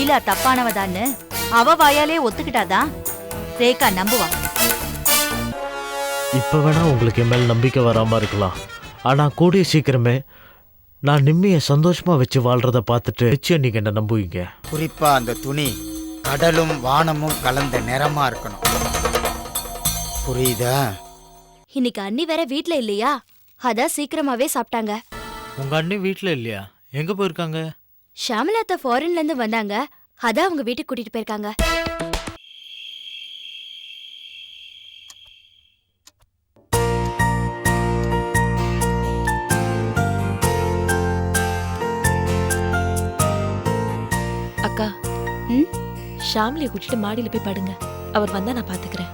லீலா தப்பானவதான்னு அவ வாயாலே ஒத்துக்கிட்டாதான் ரேகா நம்புவா. இப்ப வேணா உங்களுக்கு என் மேல் நம்பிக்கை வராம இருக்கலாம். ஆனா கூடிய சீக்கிரமே நான் நிம்மியை சந்தோஷமா வச்சு வாழ்றத பார்த்துட்டு நிச்சயம் நீங்க என்ன நம்புவீங்க. குறிப்பா அந்த துணி கடலும் வானமும் கலந்த நிறமா இருக்கணும். புரியுதா? இன்னைக்கு அண்ணி வேற வீட்ல இல்லையா, அதான் சீக்கிரமாவே சாப்பிட்டாங்க. உங்க அண்ணி வீட்டுல இல்லையா? எங்க போயிருக்காங்க? ஷாமலாத்தா ஃபாரின்ல இருந்து வந்தாங்க, அதான் அவங்க வீட்டுக்கு கூட்டிட்டு போயிருக்காங்க. அக்கா, ஷாம்லியை கூட்டிட்டு மாடியில போய் படுங்க. அவர் வந்தா நான் பாத்துக்கிறேன்.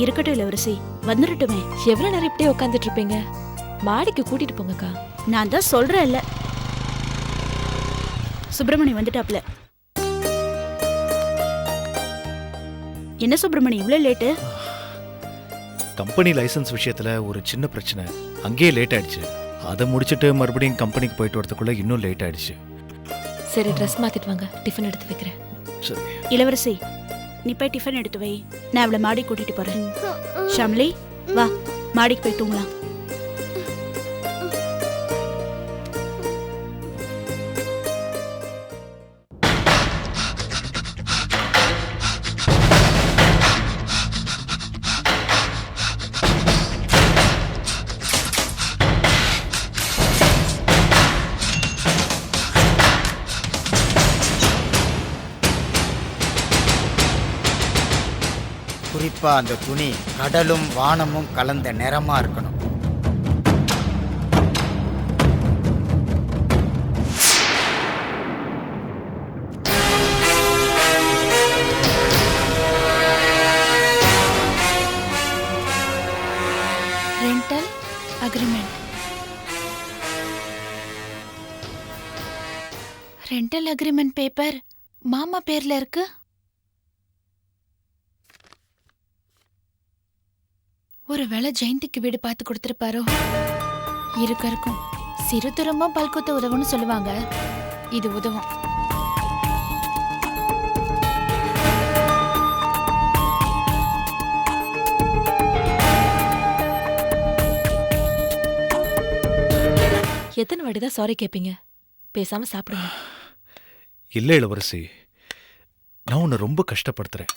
இருக்கட்டும் இளவரசி, வந்துடட்டுமே. எவ்வளவு நேரம் இப்படியே உட்காந்துட்டு இருப்பீங்க? மாடிக்கு கூட்டிட்டு போங்கக்கா. நான் தான் சொல்றேன்ல. சுப்பிரமணி வந்துட்டாப்ல. என்ன சுப்பிரமணி இவ்வளவு லேட்டு? கம்பெனி லைசன்ஸ் விஷயத்துல ஒரு சின்ன பிரச்சனை, அங்கேயே லேட் ஆயிடுச்சு. அதை முடிச்சுட்டு மறுபடியும் கம்பெனிக்கு போயிட்டு வரதுக்குள்ள இன்னும் லேட் ஆயிடுச்சு. சரி, ட்ரெஸ் மாத்திட்டு வாங்க, டிஃபன் எடுத்து வைக்கிறேன். சரி இளவரசி, நீ போய் டிஃபன் எடுத்து வை, நான் அவளை மாடி கூட்டிட்டு போறேன். ஷாம்லி வா, மாடிக்கு போய் தூங்கலாம். குறிப்பா அந்த துணி கடலும் வானமும் கலந்த நிறமா இருக்கணும். Rental agreement. Rental agreement paper மாமா பேர்ல இருக்கு. ஒருவேளை ஜெயந்திக்கு வீடு பார்த்து கொடுத்துருப்பாரோ? இருக்கும். சிறு துரும்பம் பல்குத்த உதவுன்னு சொல்லுவாங்க, இது உதவும். எத்தனை வாட்டிதான் சாரி கேட்பீங்க? பேசாம சாப்பிடுங்க. இல்ல இளவரசி, நான் உன்னை ரொம்ப கஷ்டப்படுத்துறேன்.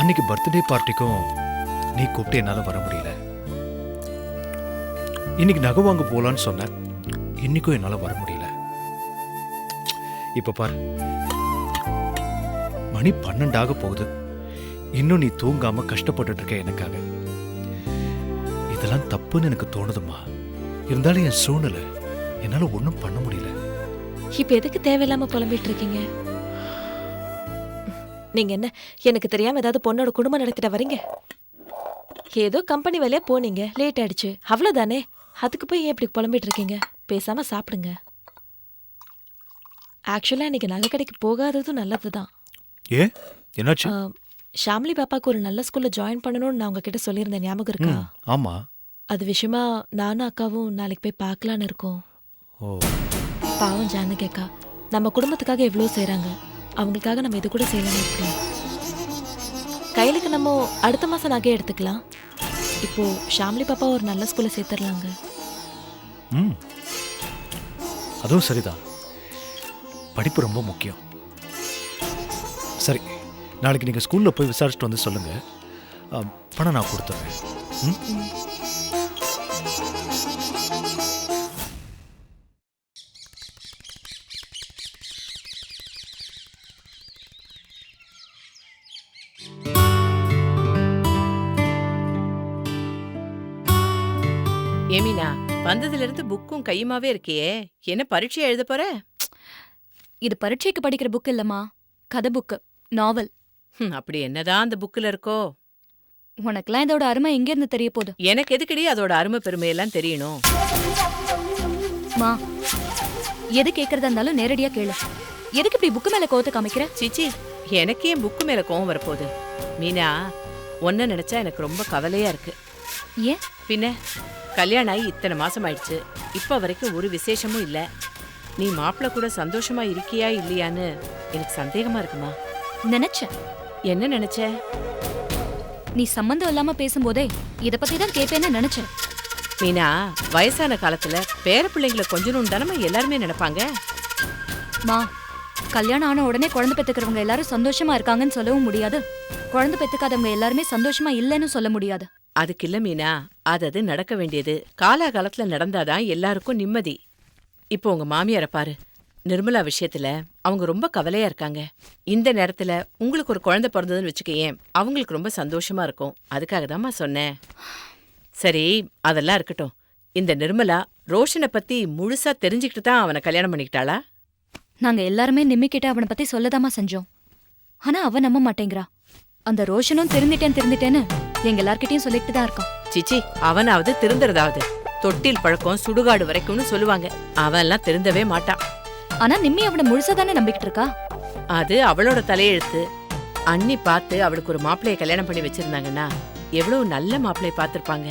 அன்னைக்கு பர்த்டே பார்ட்டிக்கும் நீ கூப்பிட்டு என்னால வர முடியல. இன்னைக்கு நகை வாங்க போலான்னு சொன்ன, இன்னைக்கும் என்னால வர முடியல. இப்ப பாரு, மணி 12 போகுது, இன்னும் நீ தூங்காம கஷ்டப்பட்டு இருக்க எனக்காக. இதெல்லாம் தப்புன்னு எனக்கு தோணுதுமா. இருந்தாலும் என் சூழ்நிலை, என்னால ஒன்றும் பண்ண முடியல. இப்ப எதுக்கு தேவையில்லாம புலம்பிட்டு இருக்கீங்க? நீங்க என்ன எனக்கு தெரியாம ஏதாவது பொண்ணோட குடும்பம் நடத்திட்ட வரீங்க? ஏதோ கம்பெனி வேலையா போனீங்க, லேட் ஆயிடுச்சு, அவ்வளவுதானே. அதுக்கு போய் ஏன் இப்படி புலம்பிட்டு இருக்கீங்க? பேசாம சாப்பிடுங்க. ஆக்சுவலா இன்னைக்கு நகை கடைக்கு போகாததும் நல்லதுதான். ஏ என்னாச்சு? ஷாம்லி பாப்பாக்கு ஒரு நல்ல ஸ்கூல்ல ஜாயின் பண்ணணும்னு நான் உங்ககிட்ட சொல்லியிருந்தேன், ஞாபகம் இருக்கா? ஆமா. அது விஷயமா நானும் அக்காவும் நாளைக்கு போய் பார்க்கலான்னு இருக்கோம். ஓ, பாவம் ஜானகி அக்கா, நம்ம குடும்பத்துக்காக எவ்வளோ செய்றாங்க, அவங்களுக்காக நம்ம இது கூட செய்யலாம். எப்படி கையிலுக்கு நம்ம அடுத்த மாசம் நகை எடுத்துக்கலாம். இப்போ ஷாம்லி பாப்பா ஒரு நல்ல ஸ்கூல்ல சேர்த்துடலாங்க. அதுவும் சரிதான். படிப்பு ரொம்ப முக்கியம். சரி, நாளைக்கு நீங்க ஸ்கூல்ல போய் விசாரிச்சுட்டு வந்து சொல்லுங்க, பணம் நான் கொடுத்துறேன். ஏமினா, வந்ததுல இருந்து புக்கும் கையுமாவே இருக்கியே, என்ன பரீட்சை எழுத போற? இது பரீட்சைக்கு படிக்கிற புக் இல்லம்மா, கதை புக்கு, நாவல். அப்படி என்னதான் அந்த புக்ல இருக்கோ? உனக்கெல்லாம் இதோட அருமை எங்க இருந்து தெரிய போகுது? எனக்கு எதுக்கடி அதோட அருமை பெருமையெல்லாம் தெரியணும்? மா, எது கேக்குறதா இருந்தாலும் நேரடியா கேளு. எதுக்கு இப்படி புக்கு மேல கோவத்தை காமிக்கிற? சிச்சி, எனக்கு ஏன் புக்கு மேல கோவம் வரப்போகுது? மீனா, ஒன்ன நினைச்சா எனக்கு ரொம்ப கவலையா இருக்கு. ஏன்? பின்ன கல்யாணம் ஆகி இத்தனை மாசம் ஆயிடுச்சு, இப்ப வரைக்கும் ஒரு விசேஷமும் இல்ல. நீ மாப்பிள்ள கூட சந்தோஷமா இருக்கியா இல்லையான்னு எனக்கு சந்தேகமா இருக்குமா. நினைச்சேன். என்ன நினைச்ச? நீ சம்மந்தம் இல்லாம பேசும்போதே இத பத்தி தான் கேட்பேன்னு நினைச்சேன். மீனா, வயசான காலத்துல பேர பிள்ளைங்களை கொஞ்சணும் தானே எல்லாருமே நினைப்பாங்க. மா, கல்யாணம் ஆன உடனே குழந்தை பெத்துக்கிறவங்க எல்லாரும் சந்தோஷமா இருக்காங்கன்னு சொல்லவும் முடியாது. குழந்தை பெத்துக்காதவங்க எல்லாருமே சந்தோஷமா இல்லைன்னு சொல்ல முடியாது. அதுக்கு இல்ல மீனா, அது நடக்க வேண்டியது காலாகாலத்துல நடந்தாதான் எல்லாருக்கும் நிம்மதி. இப்போ உங்க மாமியாரை பாரு, நிர்மலா விஷயத்துல அவங்க ரொம்ப கவலையா இருக்காங்க. இந்த நேரத்துல உங்களுக்கு ஒரு குழந்தை பிறந்ததுன்னு வச்சுக்கேன், அவங்களுக்கு ரொம்ப சந்தோஷமா இருக்கும். அதுக்காக தான்மா சொன்னேன். சரி, அதெல்லாம் இருக்கட்டும். இந்த நிர்மலா ரோஷனை பத்தி முழுசா தெரிஞ்சுக்கிட்டு தான் அவனை கல்யாணம் பண்ணிக்கிட்டாளா? நாங்க எல்லாருமே நிம்மிக்கிட்ட அவனை பத்தி சொல்லதாமா செஞ்சோம். ஆனா அவன் நம்ப மாட்டேங்கிறா. அந்த ரோஷனும் திருந்திட்டேன்னு எங்க எல்லார்கிட்டயும் சொல்லிட்டு தான் இருக்கான். சிச்சி, அவனாவது திருந்துறதாவது. தொட்டில் பழக்கம் சுடுகாடு வரைக்கும்னு சொல்லுவாங்க. அவன் எல்லாம் திருந்தவே மாட்டான். ஆனா நிம்மி அவனை முழுசா தானே நம்பிக்கிட்டு இருக்கா. அது அவளோட தலையெழுத்து. அண்ணி பார்த்து அவளுக்கு ஒரு மாப்பிள்ளைய கல்யாணம் பண்ணி வச்சிருந்தாங்கன்னா எவ்வளவு நல்ல மாப்பிள்ளைய பார்த்திருப்பாங்க.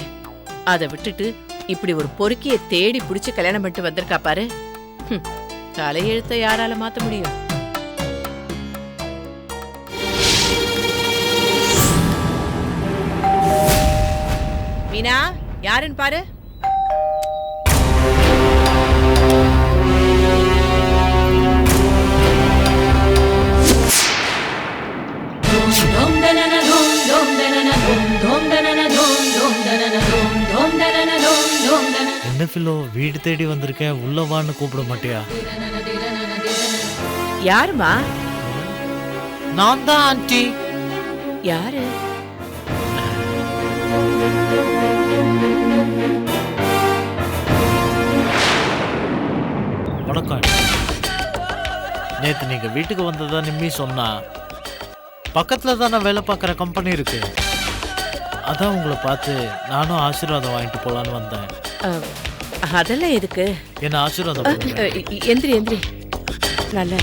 அதை விட்டுட்டு இப்படி ஒரு பொறுக்கிய தேடி புடிச்சு கல்யாணம் பண்ணிட்டு வந்திருக்கா பாரு. தலையெழுத்தை யாரால மாத்த முடியும்? மீனா, யாருன்னு பாரு. என்ன ஃபிலோ, வீடு தேடி வந்திருக்கேன், உள்ள வான்னு கூப்பிட மாட்டியா? யாருமா? நான் தான் ஆண்டி. யாரு? வணக்கம். நேத்து நீங்க வீட்டுக்கு வந்ததா நிம்மி சொன்னா. பக்கத்துல தான் நான் வேலை பார்க்குற கம்பெனி இருக்கு. அதான் உங்களை பார்த்து நானும் ஆசீர்வாதம் வாங்கிட்டு போலான்னு வந்தேன். அதெல்லாம் எதுக்கு? என்ன ஆசீர்வாதம் பண்ணுங்க. எந்திரி எந்திரி. நல்ல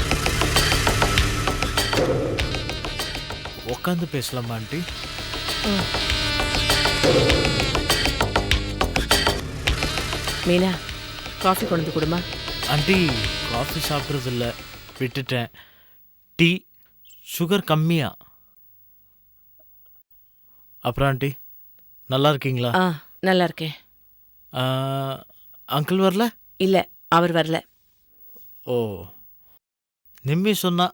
உட்காந்து பேசலாமா ஆண்டி? மீனா, காஃபி கொண்டு வந்து கொடுமா. ஆண்டி, காஃபி சாப்பிட்றது இல்லை, விட்டுட்டேன். டீ, சுகர் கம்மியா. அப்புறம் ஆண்டி, நல்லா இருக்கீங்களா? நல்லா இருக்கேன். அங்கிள் வரல? இல்ல, அவர் வரல. ஓ, நிம்மி சொன்னா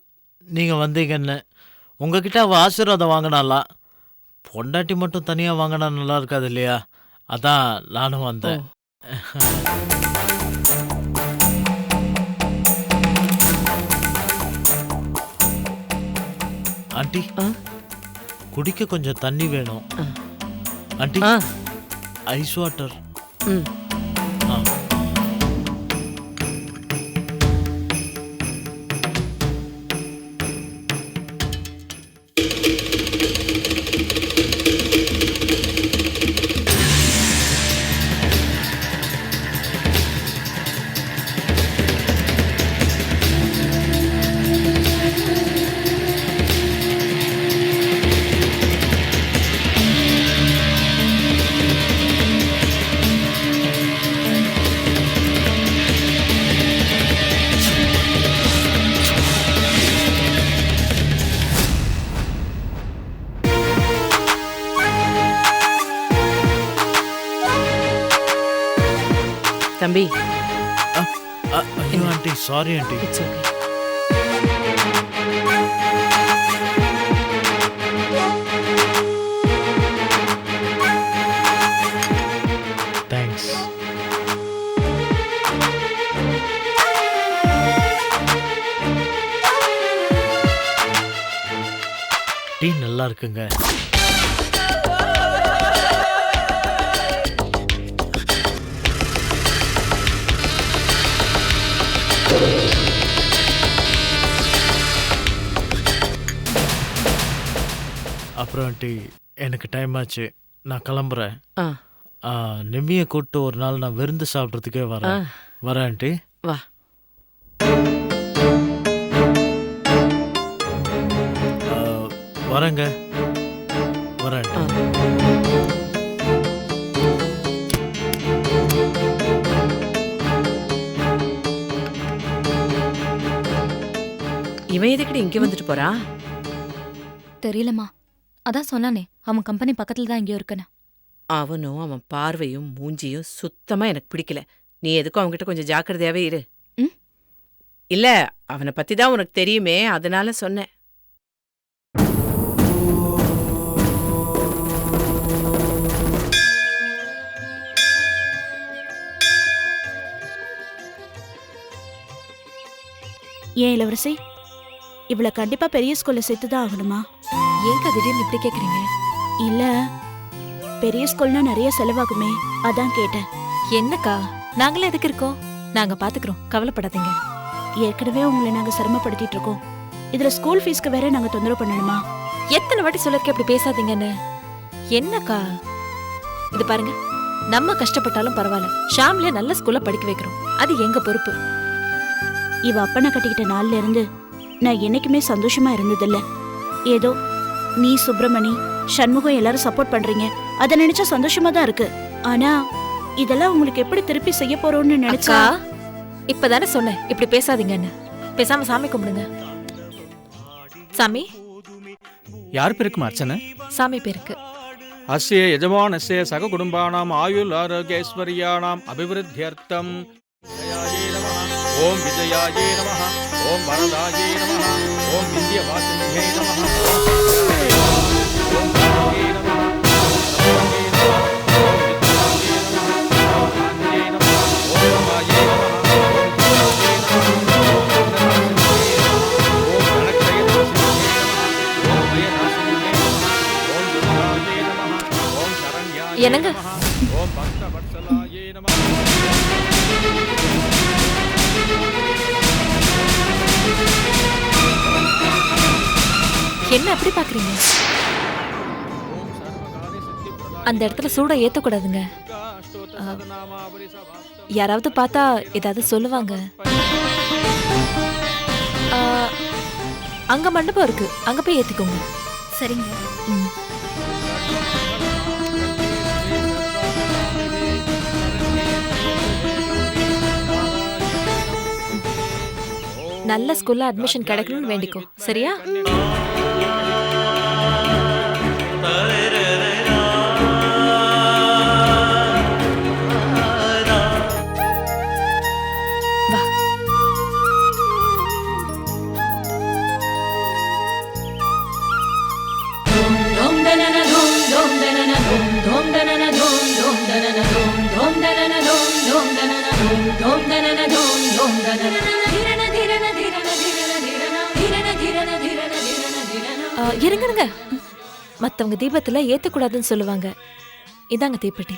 நீங்கள் வந்தீங்கன்னு. உங்ககிட்ட அவள் ஆசீர்வாதம் வாங்கினாலாம். பொண்டாட்டி மட்டும் தனியாக வாங்கினா நல்லா இருக்காது இல்லையா? அதான் நானும் வந்தேன். ஆண்டி, குடிக்க கொஞ்சம் தண்ணி வேணும். Aunty, ice water. தம்பி. ஐயோ aunty, sorry aunty. It's okay. Thanks. Tea நல்லா இருக்குங்க. அப்புறம் ஆண்டி, எனக்கு டைம் ஆச்சு, நான் கிளம்புறேன். நிம்மியை கூப்பிட்டு ஒரு நாள் நான் விருந்து சாப்பிட்றதுக்கே வரேன். வரேன் ஆண்டி. வா. வரேங்க, வரேன். இவன் எதுக்கடி இங்க வந்துட்டு போறான்? தெரியலம்மா. அதான் சொன்னானே அவன் கம்பெனி பக்கத்துல தான் எங்கேயோ இருக்குன்னு. அவனும் அவன் பார்வையும் மூஞ்சியும் சுத்தமா எனக்கு பிடிக்கல. நீ எதுக்கும் அவன்கிட்ட கொஞ்சம் ஜாக்கிரதையாவே இரு. ம்? இல்ல, அவனை பத்தி தான் உனக்கு தெரியுமே, அதனால சொன்னேன். ஏன் இளவரசி, இவளை கண்டிப்பா பெரிய ஸ்கூல்ல சேர்த்துதான் ஆகணுமா? ஏங்க திடீர்னு இப்படி கேக்குறீங்க? இல்ல, பெரிய ஸ்கூல்னா நிறைய செலவாகுமே, அதான் கேட்டேன். என்னக்கா, நாங்களே எதுக்கு இருக்கோம்? நாங்க பாத்துக்கிறோம், கவலைப்படாதீங்க. ஏற்கனவே உங்களை நாங்க சிரமப்படுத்திட்டு இருக்கோம். இதுல ஸ்கூல் ஃபீஸ்க்கு வேற நாங்க தொந்தரவு பண்ணணுமா? எத்தனை வாட்டி சொல்லிருக்க இப்படி பேசாதீங்கன்னு. என்னக்கா, இது பாருங்க, நம்ம கஷ்டப்பட்டாலும் பரவாயில்ல, ஷாம்லிய நல்ல ஸ்கூல்ல படிக்க வைக்கிறோம். அது எங்க பொறுப்பு. இவ அப்பனை கட்டிக்கிட்ட நாள்ல இருந்து நான் என்னைக்குமே சந்தோஷமா இருந்ததில்ல. ஏதோ நீ, சுப்பிரமணி, சண்முகம் எல்லாரும் சப்போர்ட் பண்றீங்க, அதை நினைச்சா சந்தோஷமா தான் இருக்கு. ஆனா இதெல்லாம் உங்களுக்கு எப்படி திருப்பி செய்ய போறோம்னு நினைச்சா. இப்பதானே சொன்னேன் இப்படி பேசாதீங்கன்னு. பேசாம சாமி கும்பிடுங்க. சாமி. யார் பேருக்கு அர்ச்சனை? சாமி பேருக்கு. அஸ்ய யஜமானஸ்ய சக குடும்பானாம் ஆயுள் ஆரோக்கியஸ்வரியானாம் அபிவிருத்தியர்த்தம் ஜயாயே நமஹ. ஓம் விஜயாயே நமஹ. ஓம் வரதாயே நமஹ. ஓம் விந்தியவாசின்யே நமஹ. ஓம் காங்கே நமஹ. ஓம் சரவணே நமஹ. ஓம் வித்யாயே நமஹ. ஓம் காங்கே நமஹ. ஓம் ரமாயே நமஹ. ஓம் கிருஷ்ணே நமஹ. ஓம் கந்தநாசின்யே நமஹ. ஓம் கணக்கயநாசின்யே நமஹ. ஓம் பயநாசின்யே நமஹ. ஓம் துர்காயே நமஹ. ஓம் சரண்யாயே என்னங்க? நமஹ. ஓம் பக்தவத்சலாயே நமஹ. என்ன அப்படி பாக்குறீங்க? அந்த இடத்துல சூட ஏத்தக்கூடாதுங்க. யாராவது பார்த்தா ஏதாவது சொல்லுவாங்க. அங்க மண்டபம் இருக்கு, அங்க போய் ஏத்திக்கோங்க. சரிங்க. ம். நல்ல ஸ்கூல்ல அட்மிஷன் கிடைக்கணும்னு வேண்டிக்கோ, சரியா? வா. இருங்க, மத்தவங்க தீபத்துல ஏத்தக்கூடாதுன்னு சொல்லுவாங்க. இதாங்க தீப்பெட்டி.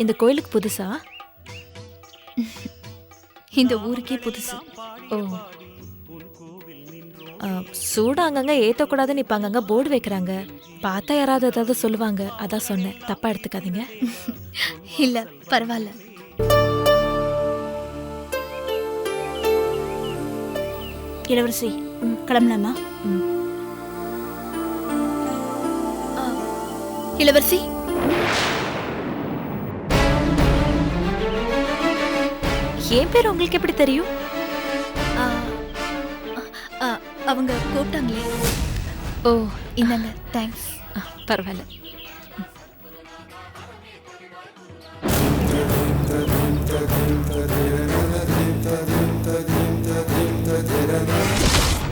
இந்த கோயிலுக்கு புதுசா? இந்த ஊருக்கே புதுசு. ஓ. சூடு அங்கங்க ஏத்தக்கூடாதுன்னு இப்ப அங்கங்க போர்டு வைக்கிறாங்க. பார்த்தா யாராவது ஏதாவது சொல்லுவாங்க, அதான் சொன்னேன். தப்பா எடுத்துக்காதீங்க. இல்ல, பரவாயில்ல. இளவரசி, கிளம்பலாமா? இளவரசி, என் பேர் உங்களுக்கு எப்படி தெரியும்? அவங்க கூப்பிட்டாங்களே. ஓ, இந்தாங்க. தேங்க்ஸ். பரவாயில்ல.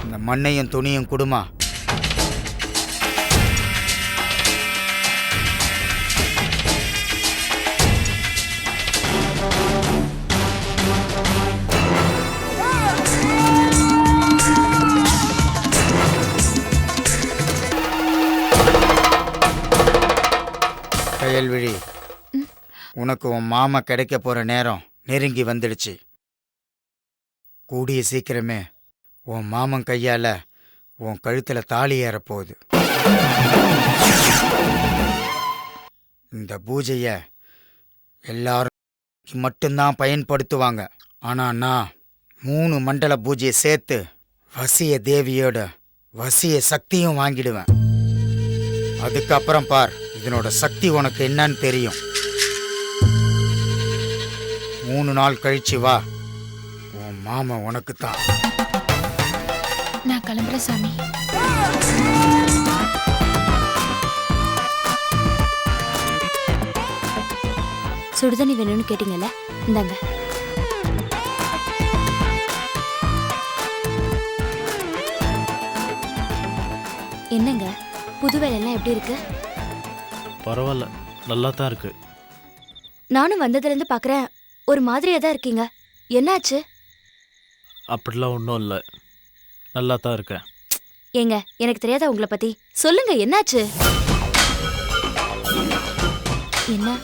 இந்த மண்ணையும் துணியும் குடுமா. கயல்விழி, உனக்கு உன் மாமா கிடைக்க போற நேரம் நெருங்கி வந்துடுச்சு. கூடிய சீக்கிரமே உன் மாமன் கையால உன் கழுத்துல தாலி ஏறப்போகுது. இந்த பூஜைய எல்லாரும் மட்டும்தான் பயன்படுத்துவாங்க. ஆனா நான் 3 மண்டல பூஜையை சேர்த்து வசிய தேவியோட வசிய சக்தியும் வாங்கிடுவேன். அதுக்கப்புறம் பார், இதனோட சக்தி உனக்கு என்னன்னு தெரியும். 3 நாள் கழிச்சு வா. உன் மாமா உனக்கு தான். நான் கிளம்புறேன் சாமி. சுடுதண்ணி வேணும்னு கேட்டீங்கல்ல, இந்தாங்க. என்னங்க, புது வேலையெல்லாம் எப்படி இருக்கு? பரவாயில்ல, நல்லா தான் இருக்கு. நானும் வந்ததுல இருந்து பாக்குறேன், ஒரு மாதிரியா தான் இருக்கீங்க. என்னாச்சு? அப்படிலாம் ஒன்றும் இல்லை, நல்லா தான் இருக்கேன். ஏங்க, எனக்கு தெரியாதா உங்களை பத்தி? சொல்லுங்க, என்னாச்சு? என்ன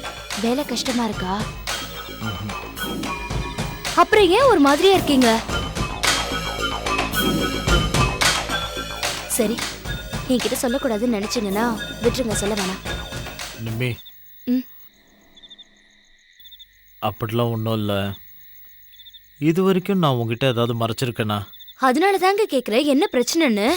வேலை கஷ்டமா இருக்கா? அப்புறம் ஏன் ஒரு மாதிரியா இருக்கீங்க? சரி, என்கிட்ட சொல்லக்கூடாதுன்னு நினைச்சீங்கன்னா விட்டுருங்க, சொல்ல வேணாம். நிம்மி, ம். அப்படிலாம் ஒன்றும் இல்லை. இது வரைக்கும் நான் உங்ககிட்ட ஏதாவது மறைச்சிருக்கேனா? அதனால தாங்க கேக்குறேன், என்ன பிரச்சனைன்னு.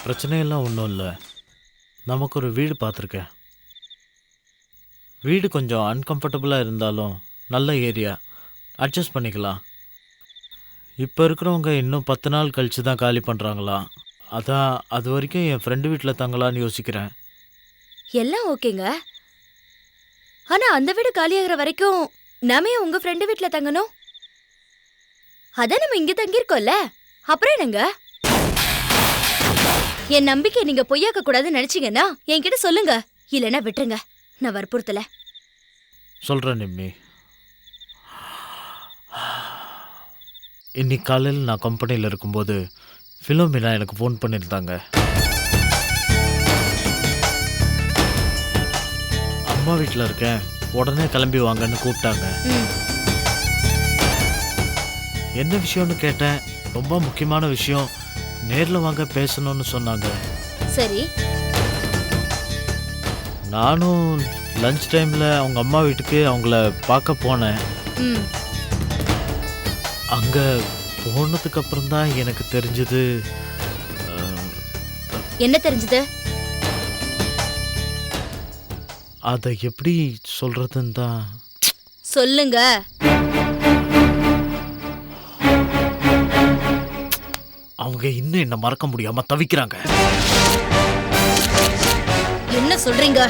பிரச்சனையெல்லாம் ஒன்றும் இல்லை. நமக்கு ஒரு வீடு பார்த்துருக்கேன். வீடு கொஞ்சம் அன்கம்ஃபர்டபுளாக இருந்தாலும் நல்ல ஏரியா, அட்ஜஸ்ட் பண்ணிக்கலாம். இப்போ இருக்கிறவங்க இன்னும் 10 நாள் கழித்து தான் காலி பண்ணுறாங்களாம். அதான் அது வரைக்கும் என் ஃப்ரெண்டு வீட்டில் தங்கலான்னு யோசிக்கிறேன். எல்லாம் ஓகேங்க, ஆனா அந்த வீடு காலியாகிற வரைக்கும் நாமே உங்க ஃப்ரெண்டு வீட்ல தங்கணும். அதான் நம்ம இங்க தங்கியிருக்கோம்ல, அப்புறம் என்னங்க? என் நம்பிக்கை நீங்க பொய்யாக்க கூடாதுன்னு நினைச்சீங்கன்னா என்கிட்ட சொல்லுங்க, இல்லைன்னா விட்டுருங்க, நான் வற்புறுத்தல. சொல்கிறேன் நிம்மி. இன்னைக்கு காலையில் நான் கம்பெனியில் இருக்கும்போது ஃபிலோமினா எனக்கு ஃபோன் பண்ணியிருந்தாங்க. அம்மா வீட்டில் இருக்கேன், உடனே கிளம்பி வாங்கன்னு கூப்பிட்டாங்க. என்ன விஷயம்னு கேட்டேன். ரொம்ப முக்கியமான விஷயம், நேரில் வாங்க பேசணும்னு சொன்னாங்க. சரி, நானும் லஞ்ச் டைமில் அவங்க அம்மா வீட்டுக்கு அவங்கள பார்க்க போனேன். அங்கே போனதுக்கு அப்புறம் தான் எனக்கு தெரிஞ்சது. என்ன தெரிஞ்சது? அதை எப்படி சொல்றதுன்னு தான். சொல்லுங்க. அவங்க இன்னும் என்ன மறக்க முடியாம தவிக்கிறாங்க. என்ன சொல்றீங்க?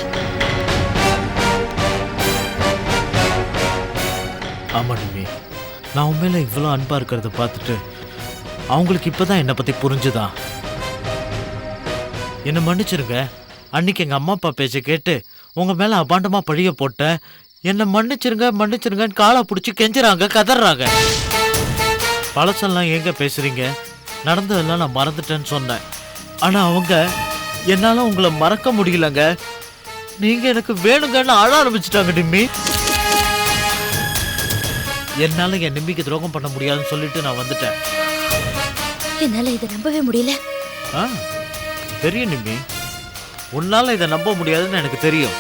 ஆமா நிம்மி, நான் உண்மையில இவ்வளோ அன்பா இருக்கிறத பார்த்துட்டு அவங்களுக்கு இப்பதான் என்னை பத்தி புரிஞ்சுதான். என்னை மன்னிச்சிருங்க. அன்னைக்கு எங்க அம்மா அப்பா பேச்சை கேட்டு உங்க மேல அபாண்டமா பழிய போட்டேன். என்னை மன்னிச்சிருங்க மன்னிச்சிருங்கன்னு காலை பிடிச்சி கெஞ்சுறாங்க, கதறாங்க. பழசெல்லாம் ஏங்க பேசுறீங்க, நடந்ததெல்லாம் நான் மறந்துட்டேன்னு சொன்னேன். ஆனா அவங்க என்னால உங்களை மறக்க முடியலங்க, நீங்க எனக்கு வேணுங்கன்னு அழ ஆரம்பிச்சிட்டாங்க. நிம்மி, என்னால என் நிம்மிக்கு துரோகம் பண்ண முடியாதுன்னு சொல்லிட்டு நான் வந்துட்டேன். என்னால இதை நம்பவே முடியல. தெரியும் நிம்மி, உன்னால இதை நம்ப முடியாதுன்னு எனக்கு தெரியும்.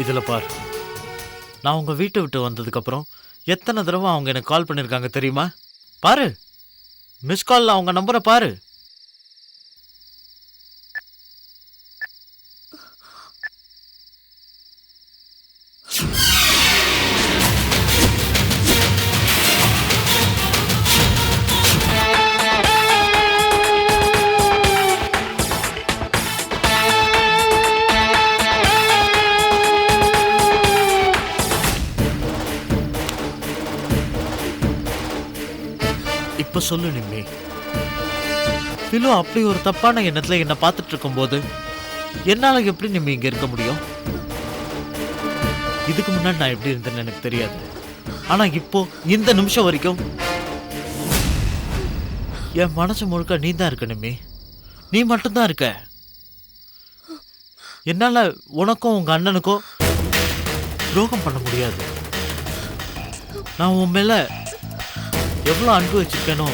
இதுல பார், நான் உங்க வீட்டை விட்டு வந்ததுக்கு அப்புறம் எத்தனை தடவை அவங்க எனக்கு கால் பண்ணிருக்காங்க தெரியுமா? பாரு, மிஸ் கால்ல அவங்க நம்பரை பாரு. இப்ப சொல்லு நிம்மி, பிலோ அப்படி ஒரு தப்பான எண்ணத்துல என்ன பார்த்துட்டு இருக்கும்போது என்னால எப்படி நிம்மி இங்க இருக்க முடியும்? இதுக்கு முன்னாடி நான் எப்படி இருந்தேன்னு எனக்கு தெரியாது. ஆனா இப்போ இந்த நிமிஷம் வரைக்கும் என் மனசு முழுக்க நீ தான் இருக்க நிம்மி, நீ மட்டும்தான் இருக்க. என்னால உனக்கும் உங்க அண்ணனுக்கும் துரோகம் பண்ண முடியாது. நான் உன் மேல எவ்வளவு அன்பு வச்சிருக்கேனோ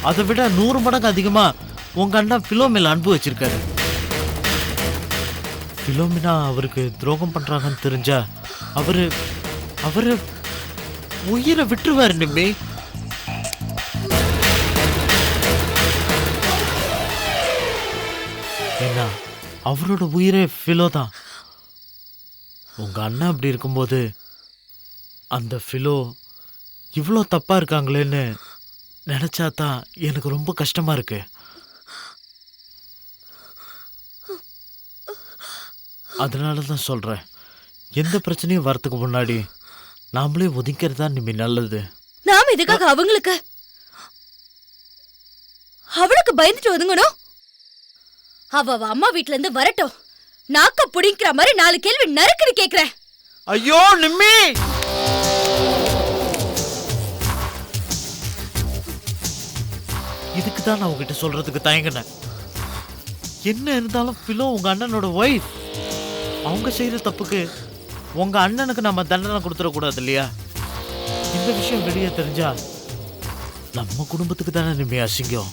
அதை விட 100 மடங்கு அதிகமா உங்க அண்ணன் பிலோ மேல அன்பு வச்சிருக்காரு. ஃபிலோமினா அவருக்கு துரோகம் பண்றாங்கன்னு தெரிஞ்சா அவரு அவரு உயிரை விட்டுருவாரு நிம்மி. ஏன்னா அவரோட உயிரே ஃபிலோ தான். உங்க அண்ணன் அப்படி இருக்கும்போது அந்த ஃபிலோ இவ்வளோ தப்பா இருக்காங்களேன்னு நினைச்சா தான் எனக்கு ரொம்ப கஷ்டமா இருக்கு. அதனால தான் சொல்றேன், எந்த பிரச்சனையும் வரத்துக்கு முன்னாடி நாமளே ஒதுக்கிறது தான் நிம்மி நல்லது. நாம இதுக்காக அவளுக்கு பயந்துட்டு ஒதுங்கணும். அவ அம்மா வீட்ல இருந்து வரட்டும், நாக்க புடிங்கிற மாதிரி 4 கேள்வி நறுக்குன்னு கேக்குறேன். ஐயோ நிம்மி, இதுக்கு தான் நான் உங்ககிட்ட சொல்றதுக்கு தயங்கினேன். என்ன இருந்தாலும் பிலோ உங்க அண்ணனோட ஒய்ஃப். அவங்க செய்யற தப்புக்கு உங்க அண்ணனுக்கு நம்ம தண்டனை கொடுத்துடக்கூடாது இல்லையா? இந்த விஷயம் வெளியே தெரிஞ்சா நம்ம குடும்பத்துக்கு தானே நிம்மி அசிங்கம்.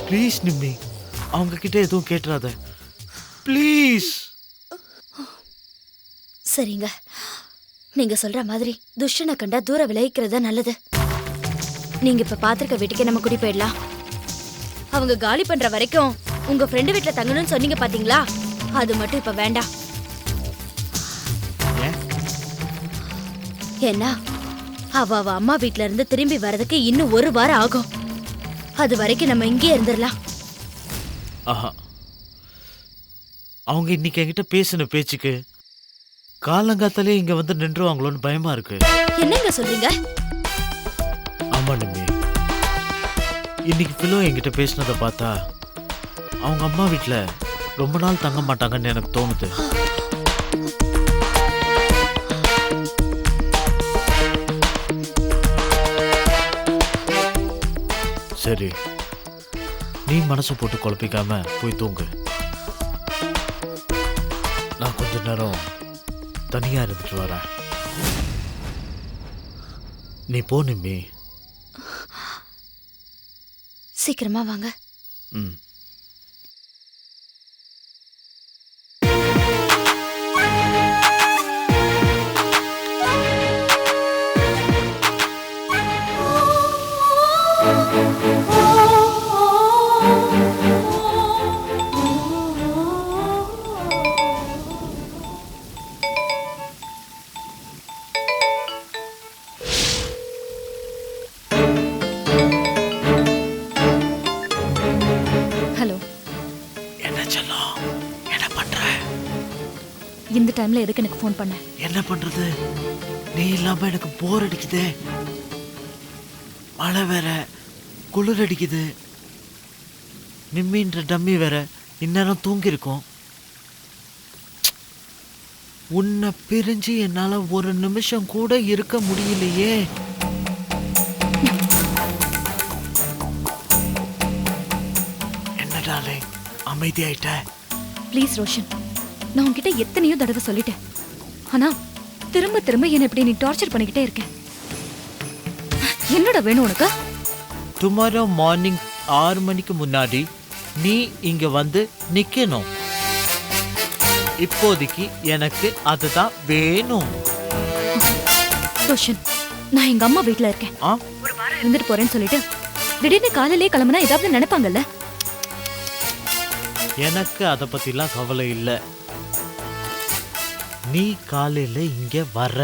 ப்ளீஸ் நிம்மி, அவங்க கிட்ட எதுவும் கேட்டுறாத ப்ளீஸ். சரிங்க, நீங்க சொல்ற மாதிரி துஷ்டனை கண்டா தூர விலகிக்கிறதா நல்லது. நீங்க இப்ப பாத்திருக்க வீட்டுக்கே நம்ம குடி போயிடலாம். அவங்க காலி பண்ற வரைக்கும் உங்க ஃப்ரெண்டு வீட்ல தங்கணும்னு சொன்னீங்க பாத்தீங்களா, அது மட்டும் இப்ப வேண்டாம். ஏன்னா அவ அம்மா வீட்ல இருந்து திரும்பி வர்றதுக்கு இன்னும் 1 வாரம் ஆகும். அது வரைக்கும் நம்ம இங்கே இருந்துடலாம். ஆஹா, அவங்க இன்னைக்கு என்கிட்ட பேசின பேச்சுக்கு காலங்காத்தாலே இங்க வந்து நின்றுவாங்களோன்னு பயமா இருக்கு. என்னங்க சொல்றீங்க? ஆமா நிம்மி, இன்னைக்கு பிலோ என்கிட்ட பேசினதை பார்த்தா அவங்க அம்மா வீட்டுல ரொம்ப நாள் தங்க மாட்டாங்கன்னு எனக்கு தோணுது. சரி, நீ மனசை போட்டு குழப்பிக்காம போய் தூங்கு. நான் கொஞ்ச நேரம் தனியா இருந்துட்டு வரேன். நீ போ நிம்மி. சீக்கிரமா வாங்க. ம். ஹலோ, என்ன செல்லம், என்ன பண்ற? இந்த டைம்ல எதுக்கு எனக்கு ஃபோன் பண்ண? என்ன பண்றது, நீ இல்லாம எனக்கு போர் அடிக்குதே. மழை வேற, குளிர் அடிக்குது. நிம்மின்ற டம்மி வேற இந்நேரம் தூங்கியிருக்கும். உன்னை பிரிஞ்சு என்னால 1 நிமிஷம் கூட இருக்க முடியலையே. என்னடாலே அமைதியாயிட்ட? ப்ளீஸ் ரோஷன், நான் உன்கிட்ட எத்தனையோ தடவை சொல்லிட்டேன். ஆனா திரும்ப திரும்ப என்ன இப்படி நீ டார்ச்சர் பண்ணிக்கிட்டே இருக்க. என்னடா வேணும் உனக்கு? டுமாரோ மார்னிங் 6 மணிக்கு முன்னாடி நீ இங்க வந்து நிக்கணும். இப்போதைக்கு எனக்கு அதுதான் வேணும். ரோஷன், நான் எங்க அம்மா வீட்ல இருக்கேன். ஒரு வாரம் இருந்துட்டு போறேன்னு சொல்லிட்டு திடீர்னு காலையிலே கிளம்புனா ஏதாவது நினைப்பாங்கல்ல. எனக்கு அதை பத்திலாம் கவலை இல்லை. நீ காலையில இங்க வர்ற.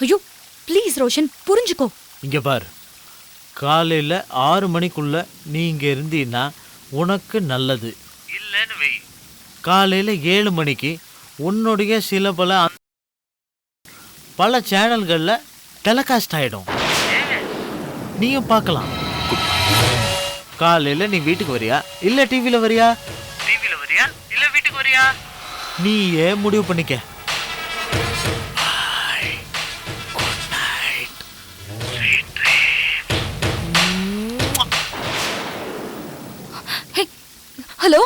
ஐயோ ப்ளீஸ் ரோஷன், புரிஞ்சுக்கோ. இங்க பார், காலையில 6 மணிக்குள்ள நீ இங்க இருந்தீன்னா உனக்கு நல்லது. இல்லைன்னு வை, காலையில 7 மணிக்கு உன்னுடைய சில பல சேனல்கள்ல டெலிகாஸ்ட் ஆயிடும். நீயும் பார்க்கலாம். காலையில நீ வீட்டுக்கு வரியா இல்ல டிவில வரியா? டிவில வரியா இல்ல வீட்டுக்கு வரியா? நீயே முடிவு பண்ணிக்க. ஹலோ,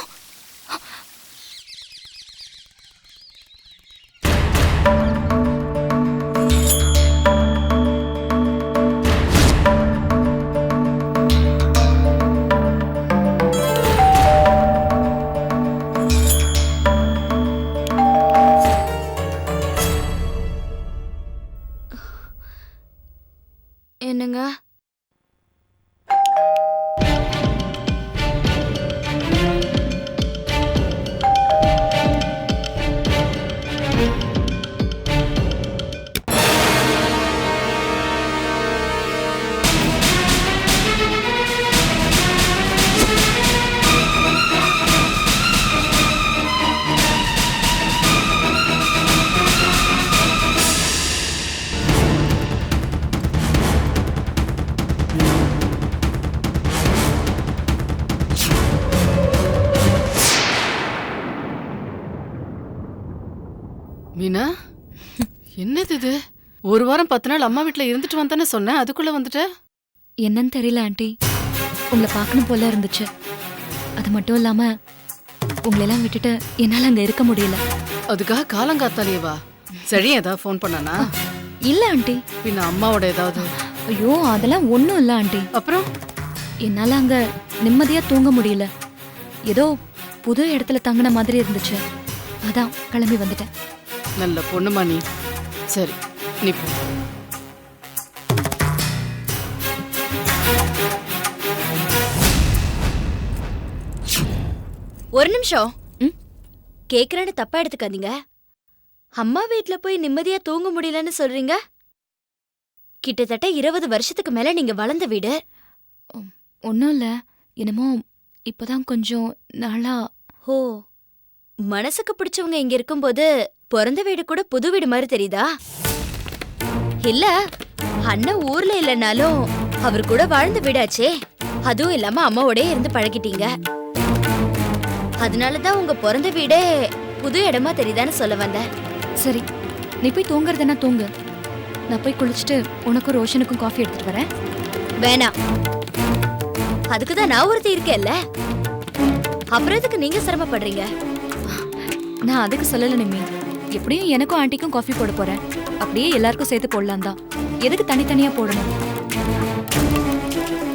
மீனா என்னது இது? ஒரு வாரம் 10 நாள் அம்மா வீட்ல இருந்துட்டு வந்தானே சொன்னேன், அதுக்குள்ள வந்துட்ட? என்னன்னு தெரியல ஆண்டி, உங்களை பார்க்கணும் போல இருந்துச்சு. அது மட்டும் இல்லாம உங்களெல்லாம் விட்டுட்டு என்னால அங்க இருக்க முடியல. அதுக்காக காலங்காத்தாலேவா? சரி, ஏதாவது ஃபோன் பண்ணானா? இல்ல ஆண்டி. பின்ன அம்மாவோட ஏதாவது? ஐயோ அதெல்லாம் ஒண்ணும் இல்ல ஆண்டி. அப்புறம் என்னால அங்க நிம்மதியா தூங்க முடியல. ஏதோ புது இடத்துல தங்கின மாதிரி இருந்துச்சு, அதான் கிளம்பி வந்துட்டேன். நல்ல பொண்ணுமா நீ. சரி, நீ போ. ஒரு நிமிஷம். கேக்குறேன்னு தப்பா எடுத்துக்காதீங்க. அம்மா வீட்ல போய் நிம்மதியா தூங்க முடியலன்னு சொல்றீங்க. கிட்டத்தட்ட 20 வருஷத்துக்கு மேல நீங்க வளர்ந்த வீடு. ஒன்றும் இல்லை, என்னமோ இப்போதான் கொஞ்சம் நாளா. ஓ, மனசுக்கு பிடிச்சவங்க இங்க இருக்கும்போது பிறந்த வீடு கூட புது வீடு மாதிரி தெரியுதா? இல்ல, அண்ணன் ஊர்ல இல்லைனாலும் அவர் கூட வாழ்ந்த வீடாச்சே. அதுவும் இல்லாம அம்மாவோடய இருந்து பழகிட்டீங்க. அதனாலதான் உங்க பிறந்த வீடே புது இடமா தெரியுதான்னு சொல்ல வந்தேன். சரி, நீ போய் தூங்குறதுன்னா தூங்கு. நான் போய் குளிச்சுட்டு உனக்கும் ரோஷனுக்கும் காஃபி எடுத்துட்டு வரேன். வேணாம், அதுக்குதான் நான் ஒருத்தி இருக்கேன்ல. அப்புறம் எதுக்கு நீங்க சிரமப்படுறீங்க? நான் அதுக்கு சொல்லல நிம்மி. எப்படியும் எனக்கும் ஆண்டிக்கும் காஃபி போட போறேன். அப்படியே எல்லாருக்கும் சேர்த்து போடலாம் தான். எதுக்கு தனித்தனியா போடணும்?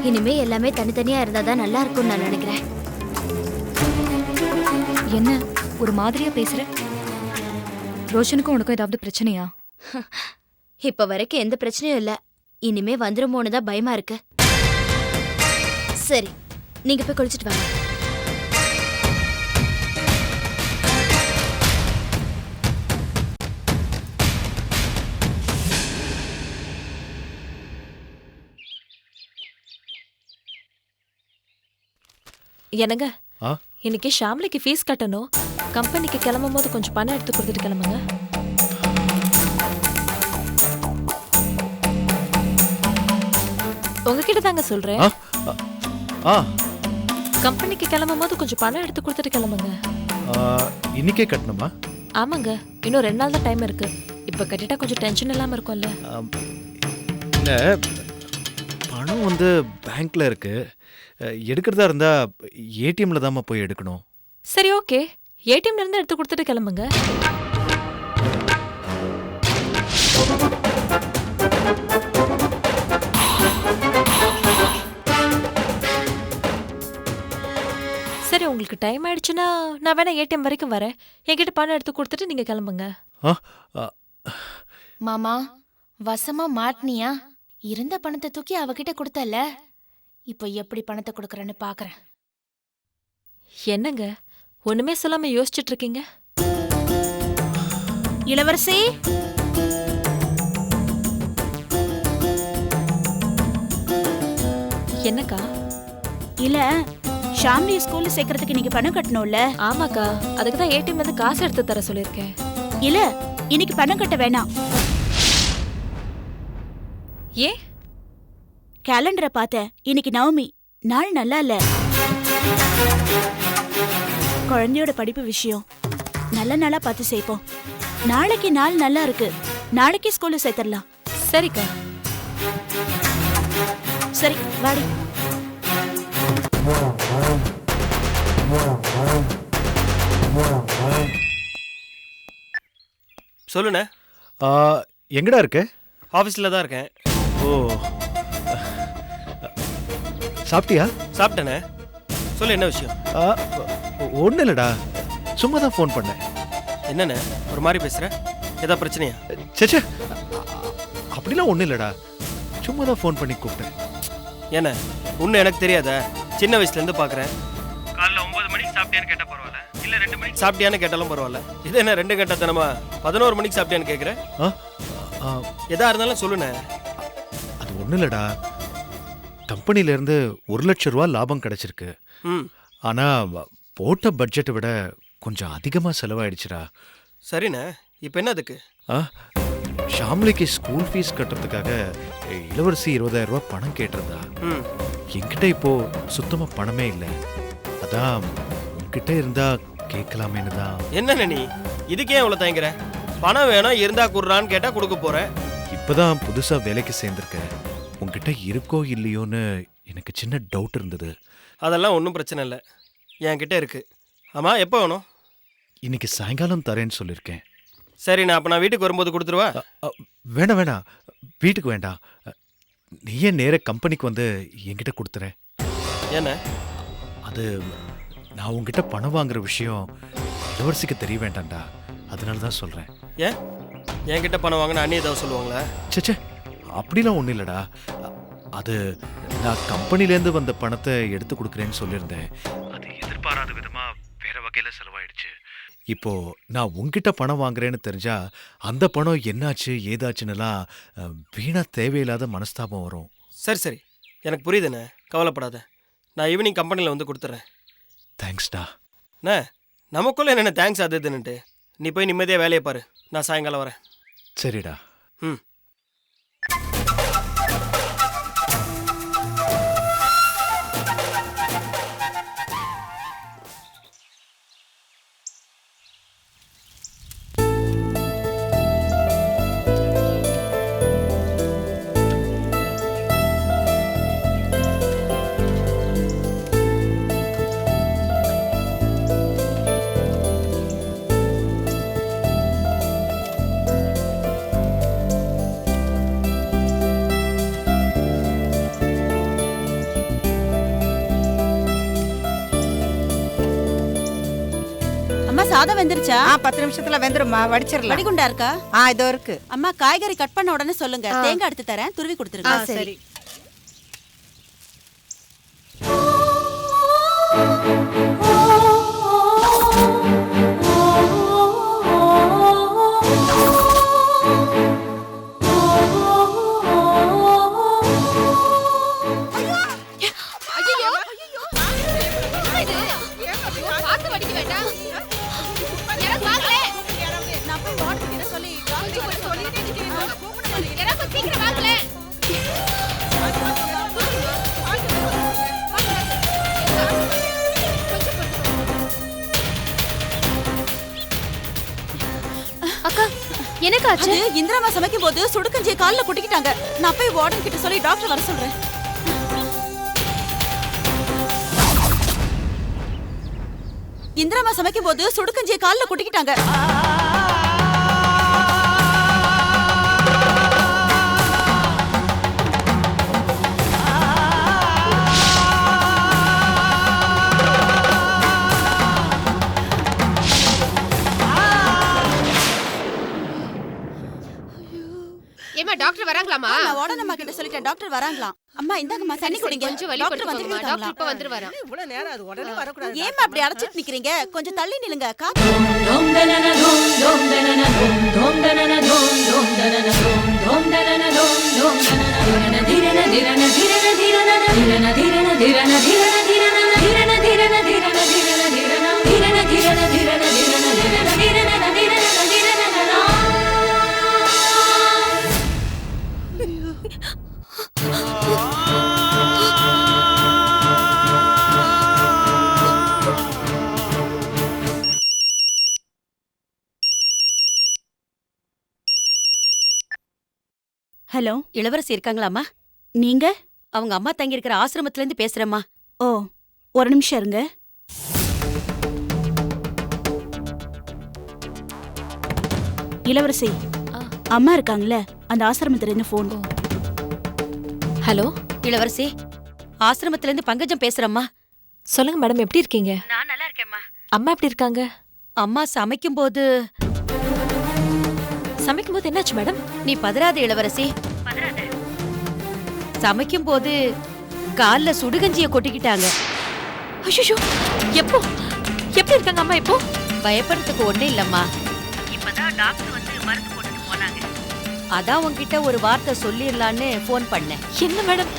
இனிமே எல்லாமே தனித்தனியா இருந்தாதான் நல்லா இருக்கும்னு நான் நினைக்கிறேன். என்ன ஒரு மாதிரியா பேசுற? ரோஷனுக்கும் உனக்கும் ஏதாவது பிரச்சனையா? இப்ப வரைக்கும் எந்த பிரச்சனையும் இல்ல. இனிமே வந்துருமோன்னு தான் பயமா இருக்கு. சரி, நீங்க போய் குளிச்சிட்டு வாங்க. என்னங்க, ஆ? இன்னைக்கு ஷாம்லிக்கு ஃபீஸ் கட்டணும். கம்பெனிக்கு கிளம்பும் போது கொஞ்சம் பணம் எடுத்து கொடுத்துட்டு கிளம்புங்க. உங்ககிட்ட தாங்க சொல்றேன். கம்பெனிக்கு கிளம்பும் போது கொஞ்சம் பணம் எடுத்து கொடுத்துட்டு கிளம்புங்க. இன்னைக்கே கட்டணுமா? ஆமாங்க, இன்னும் 2 நாள் தான் டைம் இருக்கு. இப்ப கட்டிட்டா கொஞ்சம் டென்ஷன் இல்லாம இருக்கும்ல. இல்லை, பணம் வந்து பேங்க்ல இருக்கு. எடுக்கிறதா இருந்தா ஏடிஎம்ல தாம்மா போய் எடுக்கணும். சரி, ஓகே, ஏடிஎம்ல இருந்து எடுத்து கொடுத்துட்டு கிளம்புங்க. சரி, உங்களுக்கு டைம் ஆயிடுச்சுன்னா நான் வேணா ஏடிஎம் வரைக்கும் வரேன். என்கிட்ட பணம் எடுத்து கொடுத்துட்டு நீங்க கிளம்புங்க. மாமா, வசமா மாட்டினியா? இருந்த பணத்தை தூக்கி அவகிட்ட கொடுத்தல. இப்போ எப்படி பணத்தை கொடுக்கறேன்னு பாக்குறேன். என்னங்க, ஒண்ணுமே சொல்லாம யோசிச்சுட்டு இருக்கீங்க? இளவரசி, என்னக்கா? இல்ல ஷாம்லி ஸ்கூல்ல சேர்க்கறதுக்கு நீங்க பணம் கட்டணும்ல? ஆமாக்கா, அதுக்கு தான் ஏடிஎம் வந்து காசு எடுத்து தர சொல்லியிருக்கேன். இல்ல, இன்னைக்கு பணம் கட்ட வேணாம். ஏன்? கேலண்டரை பார்த்தேன். இன்னைக்கு நவமி, நாள் நல்லா இல்ல. குழந்தையோட படிப்பு விஷயம் நல்ல நாளா பார்த்து சேர்ப்போம். நாளைக்கு நாள் நல்லா இருக்கு, நாளைக்கு ஸ்கூல்ல சேர்த்துடலாம். சரிக்கா. சரி, வாடி. சொல்லுண்ணே. எங்கடா இருக்கு? ஆஃபீஸில் தான் இருக்கேன். ஓ, சாப்பிட்டியா? சாப்பிட்டேண்ணே. சொல்லு, என்ன விஷயம்? ஒன்றும் இல்லைடா, சும்மா தான் ஃபோன் பண்ணேன். என்னண்ணே ஒரு மாதிரி பேசுகிற? ஏதாவது பிரச்சனையா? சேச்சே, அப்படிலாம் ஒன்றும் இல்லைடா, சும்மா தான் ஃபோன் பண்ணி கூப்பிட்டேன். என்ன ஒன்றும் எனக்கு தெரியாதா? சின்ன வயசுலேருந்து பார்க்குறேன். காலைல 9 மணிக்கு சாப்பிட்டியான்னு கேட்டால் பரவாயில்ல, இல்லை 2 மணிக்கு சாப்பிட்டியான்னு கேட்டாலும் பரவாயில்ல. இது என்ன 2 கட்டத்தனமா 11 மணிக்கு சாப்பிட்டியான்னு கேட்குறேன்? எதா இருந்தாலும் சொல்லுண்ணே. அது ஒன்றும் இல்லைடா, கம்பெனிலேருந்து 1 லட்சம் ரூபா லாபம் கிடைச்சிருக்கு. ஆனால் போட்ட பட்ஜெட்டை விட கொஞ்சம் அதிகமாக செலவாயிடுச்சுடா. சரிண்ணே, இப்போ என்ன அதுக்கு? ஷாம்லிக்கு ஸ்கூல் ஃபீஸ் கட்டுறதுக்காக இளவரசி 20,000 ரூபா பணம் கேட்டிருந்தா. என்கிட்ட இப்போ சுத்தமாக பணமே இல்லை. அதான் உன்கிட்ட இருந்தா கேட்கலாமேன்னு தான். என்னண்ணே நீ இதுக்கே அவ்வளோ தயங்குற? பணம் வேணும் இருந்தா குடுறான்னு கேட்டா கொடுக்க போறேன். இப்பதான் புதுசா வேலைக்கு சேர்ந்திருக்கேன். உங்ககிட்ட இருக்கோ இல்லையோன்னு எனக்கு சின்ன டவுட் இருந்தது. அதெல்லாம் ஒன்றும் பிரச்சனை இல்லை, என்கிட்ட இருக்கு. ஆமா, எப்போ வேணும்? இன்னைக்கு சாயங்காலம் தரேன்னு சொல்லியிருக்கேன். சரி, நான் வீட்டுக்கு வரும்போது கொடுத்துருவா. வேணாம் வேணாம், வீட்டுக்கு வேண்டாம். நீயே நேர கம்பெனிக்கு வந்து என்கிட்ட கொடுத்துறேன். என்ன? அது நான் உங்ககிட்ட பணம் வாங்குற விஷயம் இளவரசிக்கு தெரிய வேண்டாம்டா, அதனால தான் சொல்கிறேன். ஏன் என்கிட்ட பணம் வாங்கினா அண்ணி ஏதாவது சொல்லுவாங்களா? சேச்சே, அப்படிலாம் ஒன்றும் இல்லைடா. அது நான் கம்பெனிலேருந்து வந்த பணத்தை எடுத்து கொடுக்குறேன்னு சொல்லியிருந்தேன். அது எதிர்பாராத விதமாக வேற வகையில் செலவாயிடுச்சு. இப்போ நான் உங்ககிட்ட பணம் வாங்குறேன்னு தெரிஞ்சா அந்த பணம் என்னாச்சு ஏதாச்சுன்னுலாம் வீணா தேவையில்லாத மனஸ்தாபம் வரும். சரி, எனக்கு புரியுதுண்ணே, கவலைப்படாத. நான் ஈவினிங் கம்பெனியில் வந்து கொடுத்துட்றேன். தேங்க்ஸ்டா. அண்ணே, நமக்குள்ள என்னென்ன தேங்க்ஸ் அது இதுன்னுட்டு. நீ போய் நிம்மதியாக வேலையை பாரு, நான் சாயங்காலம் வரேன். சரிடா. ம். சாதம் வெந்துருச்சா? 10 நிமிஷத்துல வெந்துருமா, வடிச்சிடலாம். வடிகுண்டா இருக்கா? இதோ இருக்கு. அம்மா, காய்கறி கட் பண்ண உடனே சொல்லுங்க, தேங்காய் எடுத்து தரேன், துருவி கொடுத்துருங்க. சரி. அக்கா, எனக்கு ஆச்சு. இந்திராமா சமைக்கும் போது சுடுகஞ்சியை கால்ல கொட்டிக்கிட்டாங்க. நான் போய் வார்டன் கிட்ட சொல்லி டாக்டர் வர சொல்றேன். இந்திராமா சமைக்கும் போது சுடுகஞ்சியை கால்ல கொட்டிக்கிட்டாங்க. டாக்டர் வராங்களாமா? நான் வார்டன் அம்மா கிட்ட சொல்லிட்டேன், டாக்டர் வராங்களாம். அம்மா இந்தாங்கம்மா தண்ணி குடிங்க. கொஞ்சம் வலி டாக்டர் படுத்துக்கோங்க. வந்துட்டாங்களா? டாக்டர் இப்ப வந்துருவாரா? இவ்வளவு நேரம் அது உடனே வரக்கூடாது. ஏம்மா அப்படி அடைச்சிட்டு நிக்கிறீங்க? கொஞ்சம் தள்ளி நில்லுங்க. காத்து ஹலோ, இளவரசி இருக்காங்களாம்மா? நீங்க? அவங்க அம்மா தங்கி இருக்கிற ஆசிரமத்துல இருந்து பேசுறேம்மா. ஓ, ஒரு நிமிஷம் இருங்க. இளவரசி, அம்மா இருக்காங்கல்ல, அந்த ஆசிரமத்துல இருந்து போன். ஹலோ இளவரசி, ஆசிரமத்துல இருந்து பங்கஜம் பேசுறேம்மா. சொல்லுங்க மேடம், எப்படி இருக்கீங்க? நான் நல்லா இருக்கேம்மா. அம்மா எப்படி இருக்காங்க? அம்மா சமைக்கும்போது என்னாச்சு மேடம்? நீ பதறாத இளவரசி, சமைக்கும்போது கால்ல சுடுகஞ்சிய கொட்டிக்கிட்டாங்க. ஐயோ, எப்போ? எப்படி இருக்காங்க அம்மா இப்போ? பயப்படுறதுக்கு ஒண்ணு இல்லம்மா. இப்பதான் டாக்டர் வந்து மருந்து போட்டுட்டு போனாங்க. அதான் உன்கிட்ட ஒரு வார்த்தை சொல்லிடலான்னு போன் பண்ணேன். என்ன மேடம்?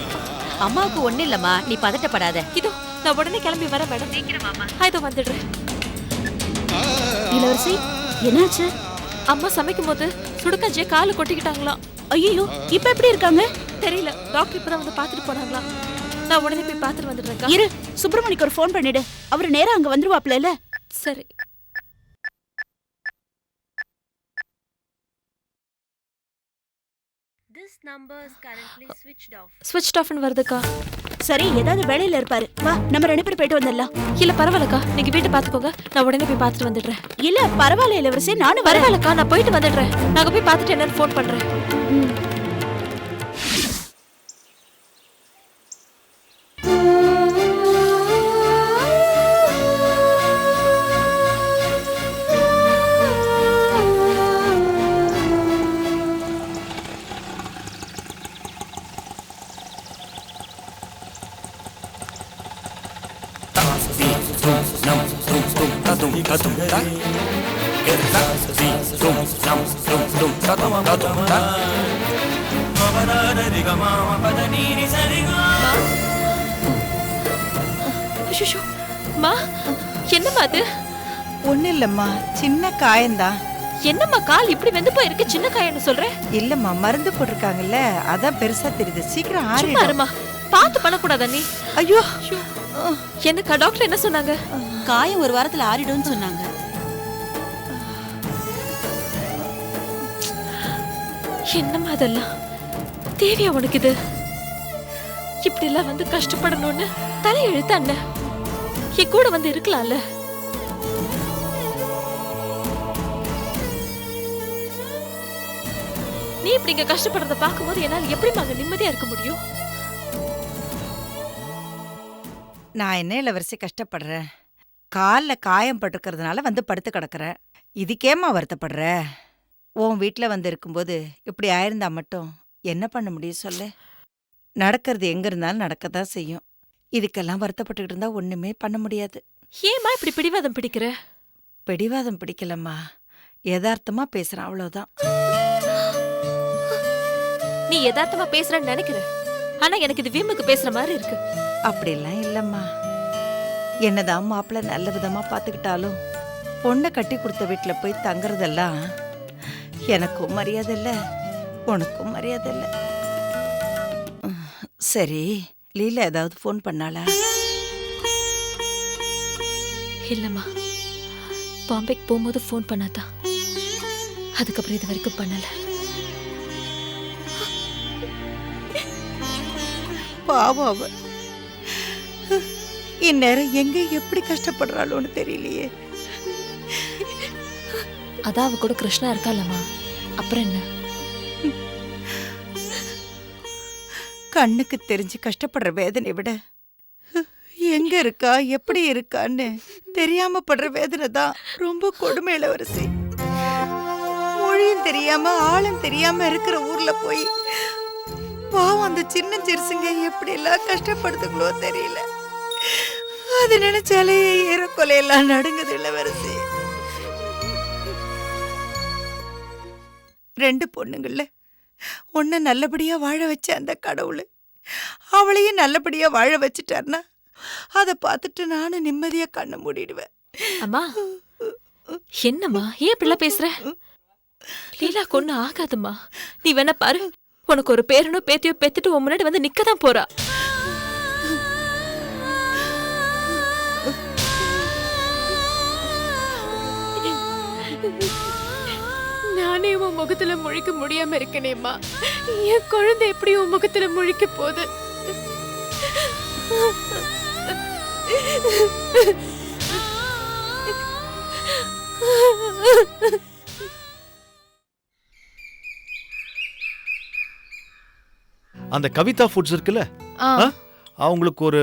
அம்மாவுக்கு ஒண்ணு இல்லம்மா, நீ பதட்டப்படாத. இதோ நான் உடனே கிளம்பி வரேன் மேடம். சீக்கிரமாமா. இதோ வந்துடுறேன். இளவரசி, என்னாச்சு? அம்மா சமைக்கும் போது சுடுகஞ்சியை காலு கொட்டிக்கிட்டாங்களாம். ஐயோ, இப்ப எப்படி இருக்காங்க? தெரியல, டாக்டர் இப்பதான் வந்து பாத்துட்டு போனாங்களாம். நான் உடனே போய் பாத்துட்டு வந்துடுறேன். இரு, சுப்பிரமணிக்கு ஒரு போன் பண்ணிடு, அவரு நேரா அங்க வந்துருவாப்ல. இல்ல சரி. ஸ்விட்ச் ஆஃப்னு வருதுக்கா. சரி, ஏதாவது வேலையில இருப்பாரு. வா, நம்ம 2 பேரும் போயிட்டு வந்துடலாம். இல்ல பரவாயில்லக்கா, நீங்க வீட்டை பாத்துக்கோங்க, நான் உடனே போய் பார்த்துட்டு வந்துடுறேன். இல்ல பரவாயில்ல இளவரசி, நானும் வரேன். பரவாயில்லக்கா, நான் போயிட்டு வந்துடுறேன். நாங்க போய் பார்த்துட்டு என்னன்னு ஃபோன் பண்றேன். அச்சச்சோ, மா என்னம்மா அது? ஒன்றும் இல்லைம்மா, சின்ன காயம்தான். என்னம்மா கால் இப்படி வெந்து போயிருக்கு, சின்ன காயம்னு சொல்றேன்? இல்லைம்மா, மருந்து போட்டிருக்காங்கல்ல, அதான் பெருசா தெரியுது. சீக்கிரம் சும்மா ஆறிடும். இருமா, பார்த்து பண்ணக்கூடாதா நீ? ஐயோ, என்னக்கா டாக்டர் என்ன சொன்னாங்க? காயம் 1 வாரத்துல ஆறிடும்னு சொன்னாங்க. என்னம்மா அதெல்லாம் தேவையா உனக்கு? இது இப்படி எல்லாம் வந்து கஷ்டப்படணும்னு தலையெழுத்த அண்ணன் என் கூட வந்து இருக்கலாம்ல. நீ இப்படி இங்க கஷ்டப்படுறத பார்க்கும்போது என்னால எப்படி அங்க நிம்மதியா இருக்க முடியும்? நான் என்ன இளவரசி கஷ்டப்படுறேன்? காலில் காயம் பட்டிருக்கிறதுனால வந்து படுத்து கிடக்குறேன். இதுக்கேம்மா வருத்தப்படுற? உன் வீட்டில் வந்து இருக்கும்போது இப்படி ஆயிருந்தா மட்டும் என்ன பண்ண முடியும் சொல்லு? நடக்கிறது எங்க இருந்தாலும் நடக்கத்தான் செய்யும். இதுக்கெல்லாம் வருத்தப்பட்டுக்கிட்டு இருந்தா ஒண்ணுமே பண்ண முடியாது. ஏம்மா இப்படி பிடிவாதம் பிடிக்கிற? பிடிவாதம் பிடிக்கலம்மா, யதார்த்தமா பேசுறேன், அவ்வளவுதான். நீ யதார்த்தமா பேசுறன்னு நினைக்கிற, ஆனா எனக்கு இது வீம்புக்கு பேசுற மாதிரி இருக்கு. அப்படிலாம் இல்லம்மா. என்னதான் மாப்பிள்ள நல்ல விதமா பாத்துக்கிட்டாலும் பொண்ணை கட்டி கொடுத்த வீட்டுல போய் தங்குறதெல்லாம் எனக்கும் மரியாதை இல்ல, உனக்கும் மரியாதை இல்ல. சரி, லீலா ஏதாவது ஃபோன் பண்ணாளா? இல்லம்மா, பாம்பேக்கு போகும்போது ஃபோன் பண்ணாதா, அதுக்கப்புறம் இது வரைக்கும் பண்ணல. பாவம் அவ இந்நேரம் எங்க எப்படி கஷ்டப்படுறாளோன்னு தெரியலையே. அதான் அவ கூட கிருஷ்ணா இருக்காளம்மா, அப்புறம் என்ன? கண்ணுக்கு தெரிஞ்சு கஷ்டப்படுற வேதனை விட எங்க இருக்கா எப்படி இருக்கான்னு தெரியாம படுற வேதனை தான் ரொம்ப கொடுமை இளவரசி. மொழியும் தெரியாம ஆளும் தெரியாம இருக்கிற ஊர்ல போய் பாவம் அந்த சின்ன சிறுசுங்க எப்படி எல்லாம் கஷ்டப்படுத்துங்களோ தெரியல. அது நினைச்சாலே ஈரக்கொலையெல்லாம் நடுங்குது இளவரசி. 2 பொண்ணுங்கள்ல உன்னை நல்லபடியா வாழ வச்ச அந்த கடவுள் அவளையும் நல்லபடியா வாழ வச்சுட்டார்னா அதை பார்த்துட்டு நானும் நிம்மதியா கண்ணை மூடிடுவேன். அம்மா என்னம்மா ஏன் இப்படிலாம் பேசுற? லீலா கொன்னு ஆகாதும்மா, நீ வேணா பாரு, உனக்கு ஒரு பேரனோ பேத்தியோ பெத்துட்டு உன் முன்னாடி வந்து நிக்கதான் போறா. நானே உன் முகத்துல முழிக்க முடியாம இருக்கனேம்மா. என் குழந்தை எப்படி உன் முகத்துல முழிக்க போகுது? அந்த கவிதா ஃபுட்ஸ் இருக்குல்ல, அவங்களுக்கு ஒரு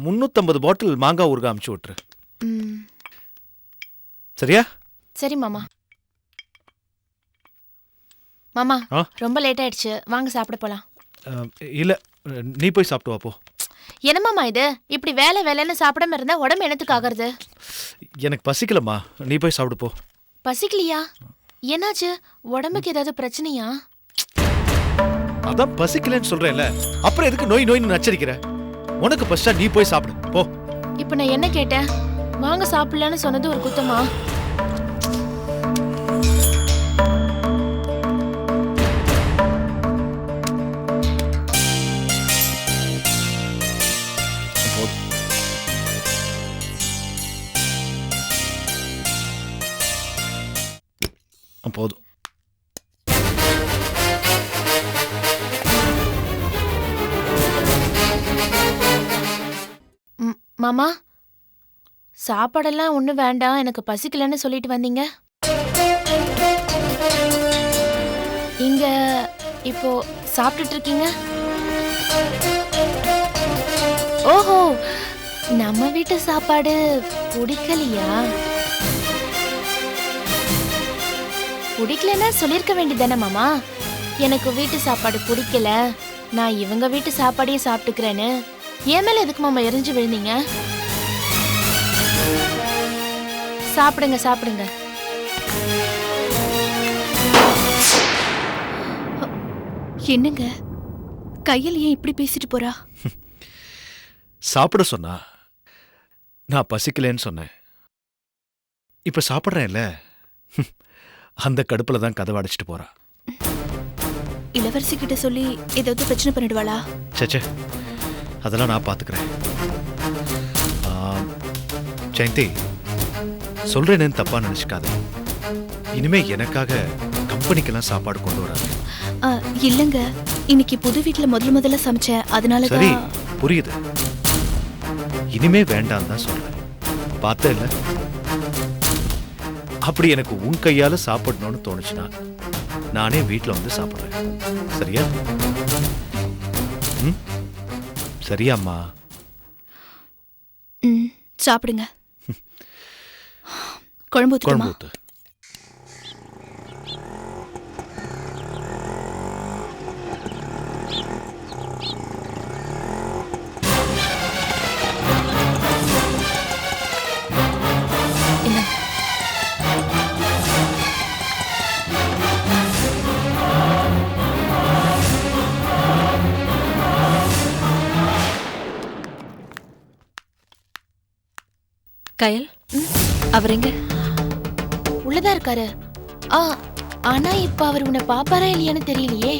350 பாட்டில் மாங்காய் ஊறுகாய் அனுப்பிச்சு விட்டுரு. சரியா? சரி மாமா. மாமா ரொம்ப லேட் ஆயிடுச்சு, வாங்க சாப்பிட போலாம். இல்ல, நீ போய் சாப்பிட்டு வா போ. என்ன மாமா இது, இப்படி வேலை வேலைன்னு சாப்பிடாம இருந்தா உடம்பு என்னத்துக்கு ஆகுறது? எனக்கு பசிக்கலம்மா, நீ போய் சாப்பிடு போ. பசிக்கலையா? என்னாச்சு, உடம்புக்கு ஏதாவது பிரச்சனையா? அதான் பசிக்கலன்னு சொல்றேன்ல, அப்புறம் எதுக்கு நோய் நோய்னு நச்சரிக்கிற? உனக்கு பசிச்சா நீ போய் சாப்பிடு போ. இப்ப நான் என்ன கேட்டேன்? வாங்க சாப்பிடலான்னு சொன்னது ஒரு குத்தமா? போதும். மாமா சாப்பாடெல்லாம் ஒன்றும் வேண்டாம், எனக்கு பசிக்கலன்னு சொல்லிட்டு வந்தீங்க. இங்க இப்போ சாப்பிட்டுட்டு இருக்கீங்க. ஓஹோ, நம்ம வீட்டு சாப்பாடு பிடிக்கலையா? பிடிக்கலன்னா சொல்லிருக்க வேண்டியதானே மாமா, எனக்கு வீட்டு சாப்பாடு பிடிக்கல, நான் இவங்க வீட்டு சாப்பாடையே சாப்பிட்டுக்கிறேன்னு. என் மேல எதுக்கு மாமா எரிஞ்சு விழுந்தீங்க? சாப்பிடுங்க சாப்பிடுங்க. என்னங்க கையில் ஏன் இப்படி பேசிட்டு போறா? சாப்பிட சொன்னா நான் பசிக்கலேன்னு சொன்னேன். இப்ப சாப்பிட்றேன்ல, அந்த கடுப்புல தான் கதவை அடைச்சிட்டு போறா. இளவரசி கிட்ட சொல்லி ஏதாவது பிரச்சனை பண்ணிடுவாளா? சச்சே, அதெல்லாம் நான் பாத்துக்கிறேன். ஜெயந்தி, சொல்றேன்னு தப்பா நினைச்சுக்காத. இனிமே எனக்காக கம்பெனிக்கெல்லாம் சாப்பாடு கொண்டு வராது. இல்லங்க, இன்னைக்கு புது வீட்டுல முதல்ல சமைச்சேன், அதனால சரி புரியுது. இனிமே வேண்டாம் தான் சொல்றேன். பார்த்த இல்ல, அப்படி எனக்கு உன் கையால சாப்பிடணும்னு தோணுச்சுன்னா நானே வீட்டுல வந்து சாப்பிடுறேன். சரியா? சரியாம்மா? சாப்பிடுங்க. குழம்பு ஊத்து. கயல், அவர் எங்க? உள்ளதான் இருக்காரு. ஆனா இப்ப அவர் உன்னை பாப்பாரா இல்லையான்னு தெரியலையே.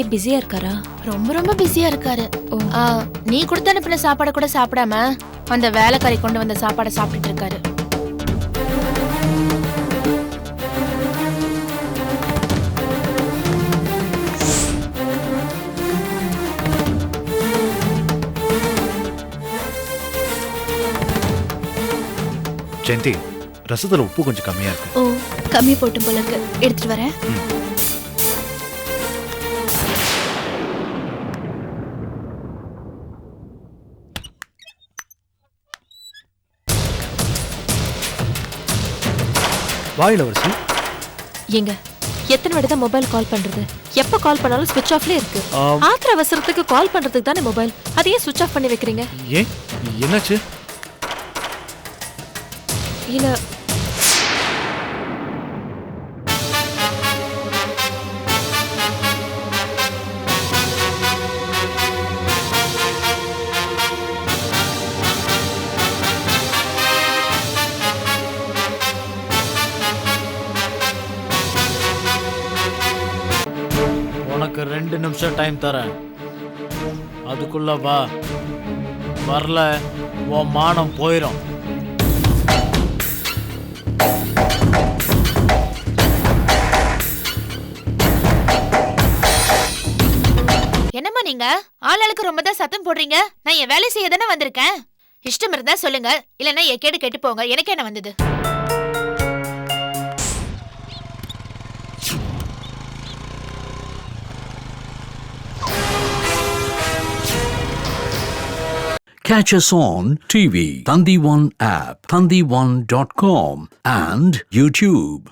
ஏன் பிஸியா இருக்காரா? ரொம்ப ரொம்ப பிஸியா இருக்காரு. நீ கொடுத்து அனுப்பின சாப்பாடை கூட சாப்பிடாம அந்த வேலைக்காரி கொண்டு வந்த சாப்பாடை சாப்பிட்டுட்டு இருக்காரு. ஜெயந்தி, ரசத்துல உப்பு கொஞ்சம் கம்மியா இருக்கு. ஓ, கம்மி போட்டும் போல இருக்கு, எடுத்துட்டு வரேன். வாயிலவரசி, எங்க எத்தனை வாட்டி தான் மொபைல் கால் பண்றது? எப்ப கால் பண்ணாலும் ஸ்விட்ச் ஆஃப்லயே இருக்கு. ஆத்திர அவசரத்துக்கு கால் பண்றதுக்கு தானே மொபைல், அதையே ஸ்விட்ச் ஆஃப் பண்ணி வைக்கிறீங்க? ஏன், என்னாச்சு? இல்ல, உனக்கு 2 நிமிஷம் டைம் தரேன், அதுக்குள்ள வா. வரல உன் மானம் போயிடும். என்னம்மா நீங்க ஆளாளுக்கு ரொம்ப தான் சத்தம் போடுறீங்க? நான் என் வேலை செய்ய தானே வந்திருக்கேன். இஷ்டம் இருந்தா சொல்லுங்க, இல்லைன்னா என் கேடு கேட்டு போங்க. எனக்கு என்ன வந்தது? Catch us on TV, Thandivan app, thandivan.com and YouTube.